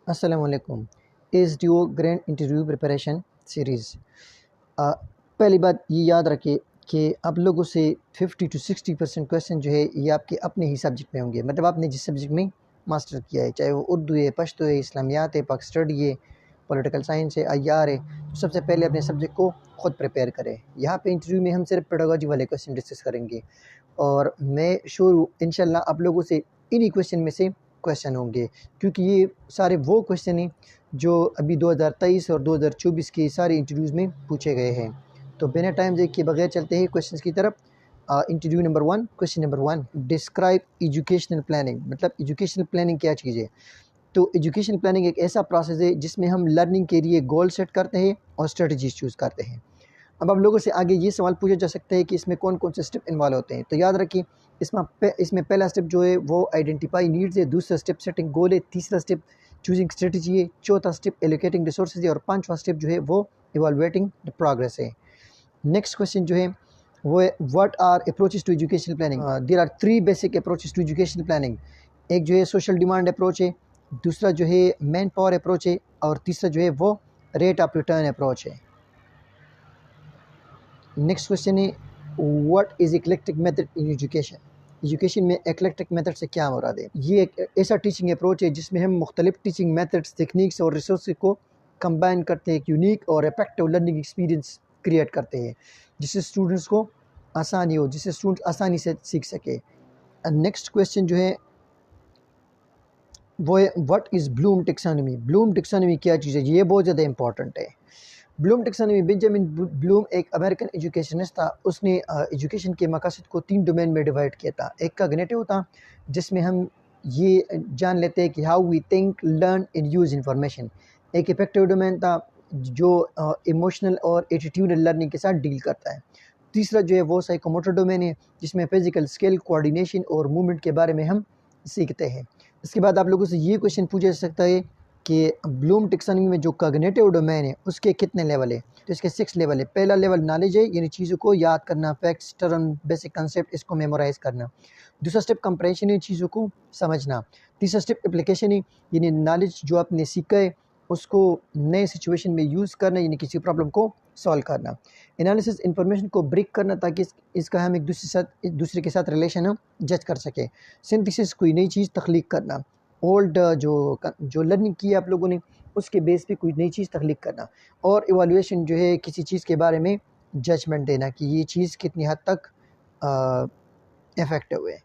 अस्सलाम वालेकुम। इस due grand interview preparation series. पहली बात ये याद रखिए कि आप लोगों से 50 to 60% क्वेश्चन जो है ये आपके अपने ही सब्जेक्ट में होंगे, मतलब आपने जिस सब्जेक्ट में मास्टर किया है, चाहे वो उर्दू है, पश्तो है, इस्लामियात है, पाक स्टडी है, पॉलिटिकल साइंस है, आईआर है। तो सबसे पहले अपने सब्जेक्ट को खुद प्रिपेयर करें। यहाँ पे इंटरव्यू में हम सिर्फ पेडागोजी वाले क्वेश्चन डिस्कस करेंगे और मैं श्योर हूँ इंशाल्लाह आप लोगों से इन्हीं क्वेश्चन में से क्वेश्चन होंगे, क्योंकि ये सारे वो क्वेश्चन हैं जो अभी 2023 और 2024 के सारे इंटरव्यूज़ में पूछे गए हैं। तो बिना टाइम देख के बगैर चलते हैं क्वेश्चंस की तरफ। Interview number 1, question number 1, describe educational planning. मतलब एजुकेशनल प्लानिंग क्या चीज़ है? तो एजुकेशनल प्लानिंग एक ऐसा प्रोसेस है जिसमें हम लर्निंग के लिए गोल सेट करते हैं और स्ट्रेटजीज चूज़ करते हैं। अब आप लोगों से आगे ये सवाल पूछा जा सकता है कि इसमें कौन कौन से स्टेप इन्वॉल्व होते हैं। तो याद रखिए, इसमें पहला स्टेप जो है वो आइडेंटिफाई नीड्स है, दूसरा स्टेप सेटिंग गोल है, तीसरा स्टेप चूजिंग स्ट्रेटजी है, चौथा स्टेप एलोकेटिंग रिसोर्सेज है और पांचवा स्टेप जो है वो इवैल्यूएटिंग द प्रोग्रेस है। नेक्स्ट क्वेश्चन जो है वो है what are approaches to educational planning. There are 3 basic approaches to educational planning. एक जो है सोशल डिमांड अप्रोच है, दूसरा जो है मैन पावर अप्रोच है और तीसरा जो है वो रेट ऑफ रिटर्न अप्रोच है। नेक्स्ट क्वेश्चन है what is eclectic method in education. Education में इक्लेक्टिक मेथड से क्या मुराद है? ये एक ऐसा टीचिंग अप्रोच है जिसमें हम मुख्तलिफ टीचिंग मेथड्स, टेक्निक्स और रिसोर्स को कंबाइन करते हैं, एक यूनिक और इफेक्टिव लर्निंग एक्सपीरियंस क्रिएट करते हैं जिससे स्टूडेंट्स को आसानी हो, जिससे स्टूडेंट्स आसानी से सीख सके। नेक्स्ट क्वेश्चन जो है वो है what is Bloom taxonomy. Bloom taxonomy क्या चीज़ है? ये बहुत ज़्यादा इंपॉर्टेंट है। ब्लूम टेक्सोनॉमी, बेंजामिन ब्लूम एक अमेरिकन एजुकेशनिस्ट था। उसने एजुकेशन के मकासद को 3 डोमेन में डिवाइड किया था। एक कॉग्निटिव था जिसमें हम ये जान लेते हैं कि how we think, learn and use information. एक इफेक्टिव डोमेन था जो इमोशनल और एटीट्यूडल लर्निंग के साथ डील करता है। तीसरा जो है वो साइकोमोटर डोमेन है जिसमें फिजिकल स्किल, कोऑर्डिनेशन और मूवमेंट के बारे में हम सीखते हैं। इसके बाद आप लोगों से ये क्वेश्चन पूछा जा सकता है कि ब्लूम टेक्सोनॉमी में जो कॉग्निटिव डोमेन है उसके कितने लेवल है? तो इसके 6 लेवल है। पहला लेवल नॉलेज है, यानी चीज़ों को याद करना, फैक्ट्स, टर्म, बेसिक कंसेप्ट, इसको मेमोराइज करना। दूसरा स्टेप कंप्रेशन है, चीज़ों को समझना। तीसरा स्टेप एप्लीकेशन है, यानी नॉलेज जो आपने सीखा है उसको नए सिचुएशन में यूज़ करना, यानी किसी प्रॉब्लम को सॉल्व करना। एनालिसिस, इंफॉर्मेशन को ब्रेक करना ताकि इसका हम एक दूसरे के साथ रिलेशन हम जज कर सकें। सिंथेसिस, कोई नई चीज़ तख्लीक करना। ओल्ड जो लर्निंग की है आप लोगों ने उसके बेस पे कोई नई चीज़ तख्लीक करना। और इवैल्यूएशन जो है किसी चीज़ के बारे में जजमेंट देना कि ये चीज़ कितनी हद तक इफेक्टिव है।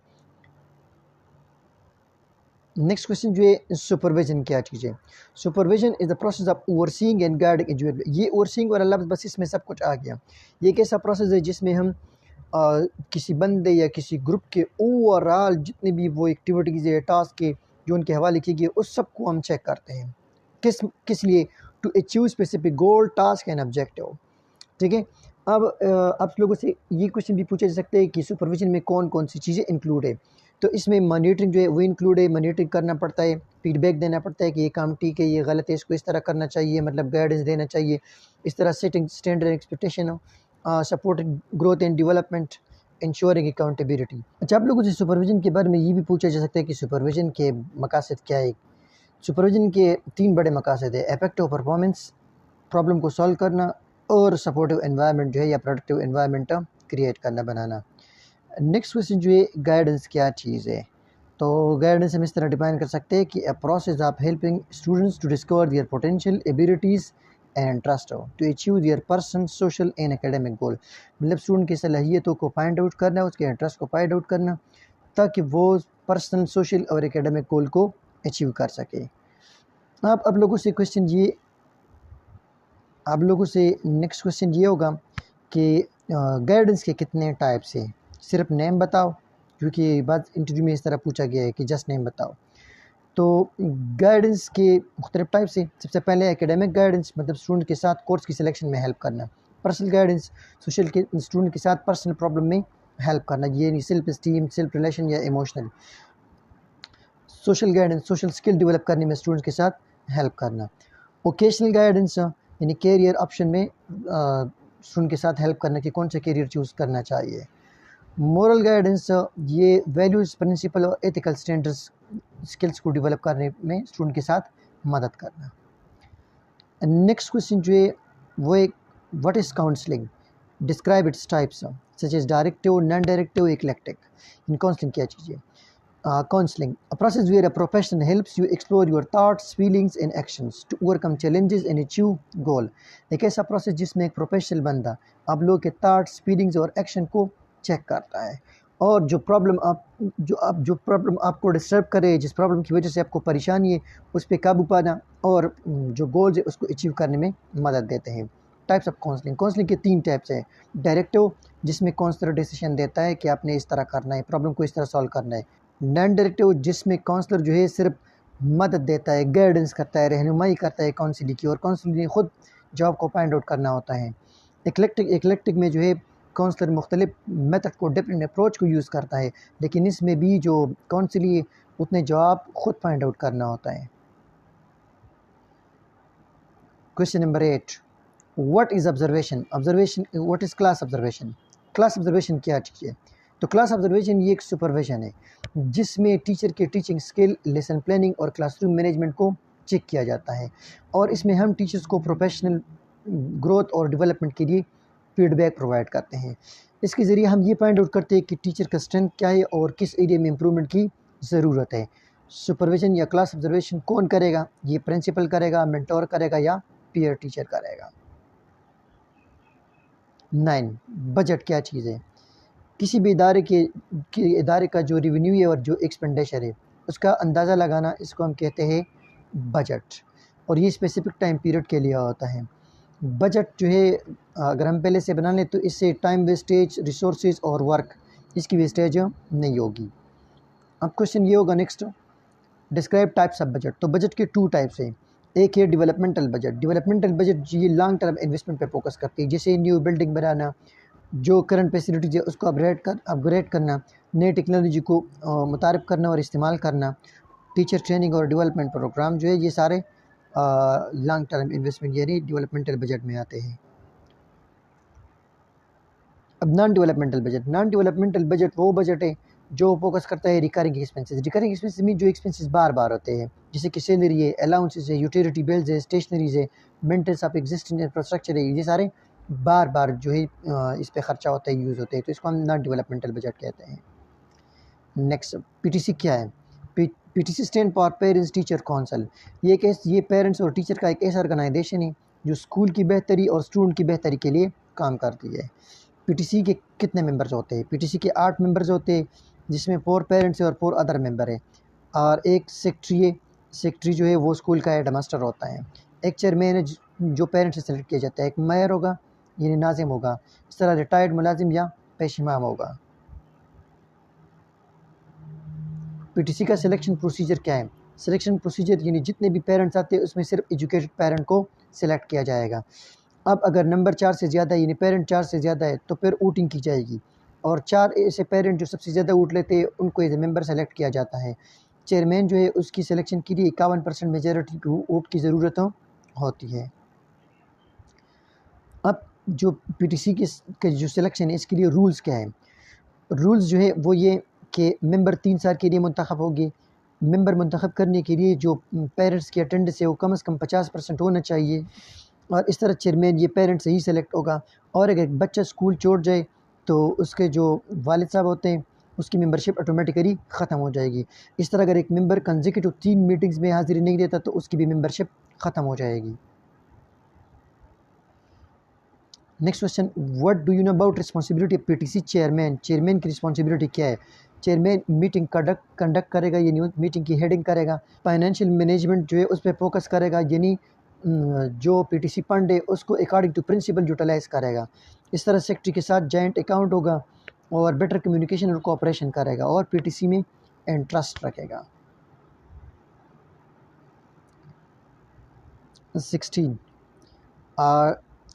नेक्स्ट क्वेश्चन जो है सुपरविजन क्या चीज़ है? Supervision is the process of overseeing and guiding education. ये ओवरसीइंग वाला लफ्ज़ बस इसमें सब कुछ आ गया। ये एक ऐसा प्रोसेस है जिसमें हम किसी बंदे या किसी ग्रुप के ओवरऑल जितनी भी वो एक्टिविटीज़ है, टास्क है जो उनके हवाले किए गए, उस सब को हम चेक करते हैं। किस लिए? To achieve specific goal, task and objective. ठीक है। अब आप लोगों से ये क्वेश्चन भी पूछा जा सकता है कि सुपरविजन में कौन कौन सी चीज़ें इंक्लूड है। तो इसमें मॉनिटरिंग जो है वो इंक्लूड है। मॉनिटरिंग करना पड़ता है, फीडबैक देना पड़ता है कि ये काम ठीक है, ये गलत है, इसको इस तरह करना चाहिए, मतलब गाइडेंस देना चाहिए। इस तरह सेटिंग स्टैंडर्ड एक्सपेक्टेशन हो, supporting growth and development, ensuring accountability. अच्छा, आप लोगों से सुपरविजन के बारे में ये भी पूछा जा सकता है कि सुपरविजन के मकासद क्या है। सुपरविजन के 3 बड़े मकासद है: इफेक्टिव परफॉर्मेंस, प्रॉब्लम को सॉल्व करना और सपोर्टिव एनवायरनमेंट जो है या प्रोडक्टिव एनवायरनमेंट क्रिएट करना, बनाना। नेक्स्ट क्वेश्चन जो है गाइडेंस क्या चीज़ है? तो गाइडेंस हम इस तरह डिफाइन कर सकते हैं कि a process of helping students to discover their potential, abilities and interest to achieve their personal, social and academic goal. मतलब स्टूडेंट की सलाहियतों को फाइंड आउट करना, उसके इंटरेस्ट को फाइंड आउट करना ताकि वो पर्सनल, सोशल और एकेडमिक गोल को अचीव कर सके। आप लोगों से क्वेश्चन ये आप लोगों से नेक्स्ट क्वेश्चन ये होगा कि गाइडेंस के कितने टाइप्स हैं? सिर्फ नेम बताओ, क्योंकि बात इंटरव्यू में इस तरह पूछा गया है कि जस्ट नेम बताओ। तो गाइडेंस के मुख्तलिफ टाइप्स हैं। सबसे पहले एकेडमिक गाइडेंस, मतलब स्टूडेंट के साथ कोर्स की सिलेक्शन में हेल्प करना। पर्सनल गाइडेंस, सोशल के स्टूडेंट के साथ पर्सनल प्रॉब्लम में हेल्प करना, ये सेल्फ स्टीम, सेल्फ रिलेशन या emotional. Social guidance, social skill develop करने में स्टूडेंट के साथ हेल्प करना। ओकेशनल गाइडेंस यानी कैरियर ऑप्शन में स्टूडेंट के साथ हेल्प करना कि कौन सा कैरियर चूज़ करना चाहिए। मोरल गाइडेंस, ये वैल्यूज़, प्रिंसिपल और एथिकल स्टैंडर्ड्स, स्किल्स को डेवलप करने में स्टूडेंट के साथ मदद करना। नेक्स्ट क्वेश्चन जो है वो एक what is counselling, describe its types such as directive, non directive, eclectic. इन काउंसलिंग क्या चीज़ है? Counseling, a process where a professional helps you explore your thoughts, feelings and actions to overcome challenges and achieve goal। एक ऐसा process जिसमें एक professional बंदा आप लोगों के थॉट्स, फीलिंग्स और एक्शन को चेक करता है और जो प्रॉब्लम आपको डिस्टर्ब करे, जिस प्रॉब्लम की वजह से आपको परेशानी है, उस पर काबू पाना और जो गोल्स है उसको अचीव करने में मदद देते हैं। टाइप्स ऑफ काउंसलिंग, काउंसलिंग के 3 टाइप्स हैं। डायरेक्टिव, जिसमें काउंसलर डिसीजन देता है कि आपने इस तरह करना है, प्रॉब्लम को इस तरह सॉल्व करना है। नॉन डायरेक्टिव, जिसमें काउंसलर जो है सिर्फ मदद देता है, गाइडेंस करता है, रहनुमाई करता है काउंसलिंग की, और काउंसलिंग ने खुद जॉब को फाइंड आउट करना होता है। इक्लेक्टिक में जो है काउंसलर मुख्तलिफ मेथड को, डिफरेंट अप्रोच को यूज़ करता है, लेकिन इसमें भी जो काउंसलिंग उतने जवाब खुद फाइंड आउट करना होता है। Question number 8, what is observation? What is class observation? Class observation क्या चीज़ है? तो क्लास ऑब्जर्वेशन ये एक सुपरविजन है जिसमें टीचर के टीचिंग स्किल, लेसन प्लानिंग और क्लासरूम मैनेजमेंट को चेक किया जाता है, और इसमें हम टीचर्स को प्रोफेशनल ग्रोथ और डेवलपमेंट के लिए फीडबैक प्रोवाइड करते हैं। इसके ज़रिए हम ये फाइंड आउट करते हैं कि टीचर का स्ट्रेंथ क्या है और किस एरिया में इम्प्रूवमेंट की ज़रूरत है। सुपरविजन या क्लास ऑब्जर्वेशन कौन करेगा? ये प्रिंसिपल करेगा, मेंटोर करेगा या पीयर टीचर करेगा। 9, बजट क्या चीज़ है? किसी भी इदारे का जो रेवेन्यू है और जो एक्सपेंडिचर है उसका अंदाज़ा लगाना, इसको हम कहते हैं बजट, और ये स्पेसिफिक टाइम पीरियड के लिए होता है। बजट जो है अगर हम पहले से बना लें तो इससे टाइम वेस्टेज, रिसोर्सेज और वर्क, इसकी वेस्टेज नहीं होगी। अब क्वेश्चन ये होगा next, describe types of budget. तो बजट के 2 टाइप्स हैं। एक है डेवलपमेंटल बजट। डेवलपमेंटल बजट ये लॉन्ग टर्म इन्वेस्टमेंट पे फोकस करती है, जैसे न्यू बिल्डिंग बनाना, जो करंट फैसिलिटीज़ है उसको अपग्रेड करना, नई टेक्नोलॉजी को मुतारिफ करना और इस्तेमाल करना, टीचर ट्रेनिंग और डेवलपमेंट प्रोग्राम जो है ये सारे लॉन्ग टर्म इन्वेस्टमेंट यानी डेवलपमेंटल बजट में आते हैं। अब नॉन डेवलपमेंटल बजट वो बजट है जो फोकस करता है रिकरिंग एक्सपेंसेस। रिकरिंग एक्सपेंसेस में जो एक्सपेंसेस बार बार होते हैं, जैसे कि सैलरी है, अलाउंसेस है, यूटिलिटी बिल्स है, स्टेशनरीज है, मेंटेनेंस ऑफ एग्जिस्टिंग इंफ्रास्ट्रक्चर है, ये सारे बार बार जो है इस पे खर्चा होता है, यूज़ होते हैं, तो इसको हम नॉन डेवलपमेंटल बजट कहते हैं। नेक्स्ट, पीटीसी क्या है? PTC stand for parents teacher council. ये पेरेंट्स और टीचर का एक ऐसा ऑर्गेनाइजेशन है जो स्कूल की बेहतरी और स्टूडेंट की बेहतरी के लिए काम करती है। पीटीसी के कितने मेंबर्स होते हैं? पीटीसी के 8 मेंबर्स होते हैं, जिसमें 4 पेरेंट्स है और 4 अदर मेंबर है, और एक सेक्रेटरी है। सेक्रेटरी जो है वो स्कूल का हेड मास्टर होता है। एक चेयरमैन है जो पेरेंट्स से सेलेक्ट किया जाता है। एक मेयर होगा यानी नाजिम होगा। इस तरह रिटायर्ड मुलाजिम या पेशेमाम होगा। पीटीसी का सिलेक्शन प्रोसीजर क्या है? सिलेक्शन प्रोसीजर यानी जितने भी पेरेंट्स आते हैं उसमें सिर्फ एजुकेटेड पेरेंट को सिलेक्ट किया जाएगा। अब अगर नंबर 4 से ज़्यादा यानी पेरेंट 4 से ज़्यादा है तो फिर वोटिंग की जाएगी, और 4 ऐसे पेरेंट जो सबसे ज़्यादा वोट लेते हैं उनको एज ए मेंबर सेलेक्ट किया जाता है। चेयरमैन जो है उसकी सिलेक्शन के लिए 51% मेजॉरिटी वोट की ज़रूरत होती है। अब जो पीटीसी के जो सिलेक्शन है इसके लिए रूल्स क्या है? रूल्स जो है वो ये कि मेंबर 3 साल के लिए मुंतखब होंगे। मेंबर मुंतखब करने के लिए जो पेरेंट्स की अटेंडेंस है वो कम से कम 50% होना चाहिए, और इस तरह चेयरमैन ये पेरेंट्स से ही सेलेक्ट होगा। और अगर एक बच्चा स्कूल छोड़ जाए तो उसके जो वालिद साहब होते हैं उसकी मेंबरशिप ऑटोमेटिकली ख़त्म हो जाएगी। इस तरह अगर एक मेंबर कंसेक्यूटिव 3 मीटिंग्स में हाज़िरी नहीं देता तो उसकी भी मेंबरशिप ख़त्म हो जाएगी। Next question, what do you know about responsibility of PTC chairman? Chairman की रिस्पॉन्सिबिलिटी क्या है? चेयरमैन मीटिंग कंडक्ट करेगा यानी मीटिंग की हेडिंग करेगा। फाइनेंशियल मैनेजमेंट जो है उस पर फोकस करेगा यानी जो पीटीसी फंड है उसको अकॉर्डिंग टू प्रिंसिपल यूटिलाइज़ करेगा। इस तरह सेक्रेटरी के साथ जॉइंट अकाउंट होगा और बेटर कम्युनिकेशन और कोऑपरेशन करेगा, और पीटीसी में इंटरेस्ट रखेगा। 16,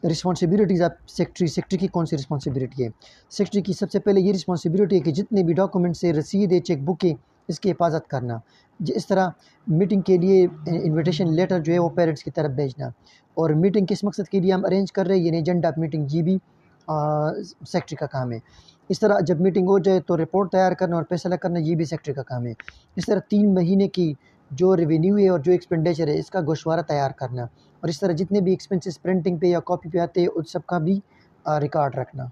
रिस्पॉन्सिबिलिटीज़ ऑफ सेक्रेटरी। सेक्रेटरी की कौन सी रिस्पॉन्सिबिलिटी है? सेक्रेटरी की सबसे पहले ये रिस्पॉन्सिबिलिटी है कि जितने भी डॉक्यूमेंट्स है, रसीद है, चेक बुक है, इसकी हिफाजत करना। इस तरह मीटिंग के लिए इनविटेशन लेटर जो है वो पेरेंट्स की तरफ भेजना, और मीटिंग किस मकसद के लिए हम अरेंज कर रहे हैं यानी एजेंडा ऑफ मीटिंग, ये भी सेक्रेटरी का काम है। इस तरह जब मीटिंग हो जाए तो रिपोर्ट तैयार करना और फैसला करना ये भी सेक्रेटरी का काम है। इस तरह 3 महीने की जो रेवेन्यू है और जो एक्सपेंडिचर है इसका गोशवारा तैयार करना, और इस तरह जितने भी एक्सपेंसेस प्रिंटिंग पे या कॉपी पे आते हैं उस सब का भी रिकॉर्ड रखना।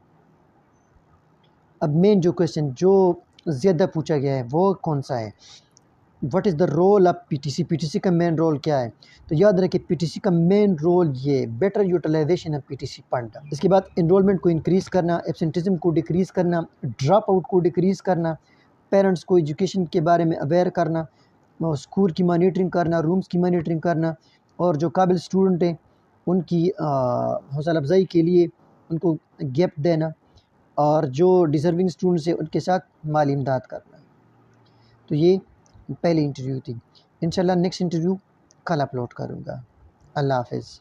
अब मेन जो क्वेश्चन जो ज़्यादा पूछा गया है वो कौन सा है, what is the role of PTC, PTC का मेन रोल क्या है। तो याद रखें पीटीसी का मेन रोल ये better utilization of PTC fund. इसके बाद इनरोलमेंट को इंक्रीज़ करना, एब्सेंटिज्म को डिक्रीज़ करना, ड्रॉप आउट को डिक्रीज़ करना, पेरेंट्स को एजुकेशन के बारे में अवेयर करना, स्कूल की मॉनिटरिंग करना, रूम्स की मॉनिटरिंग करना, और जो काबिल स्टूडेंट हैं उनकी हौसला अफजाई के लिए उनको गैप देना, और जो डिज़र्विंग स्टूडेंट्स हैं उनके साथ माली इमदाद करना। तो ये पहली इंटरव्यू थी। इंशाल्लाह नेक्स्ट इंटरव्यू कल अपलोड करूँगा। अल्लाह हाफ़िज़।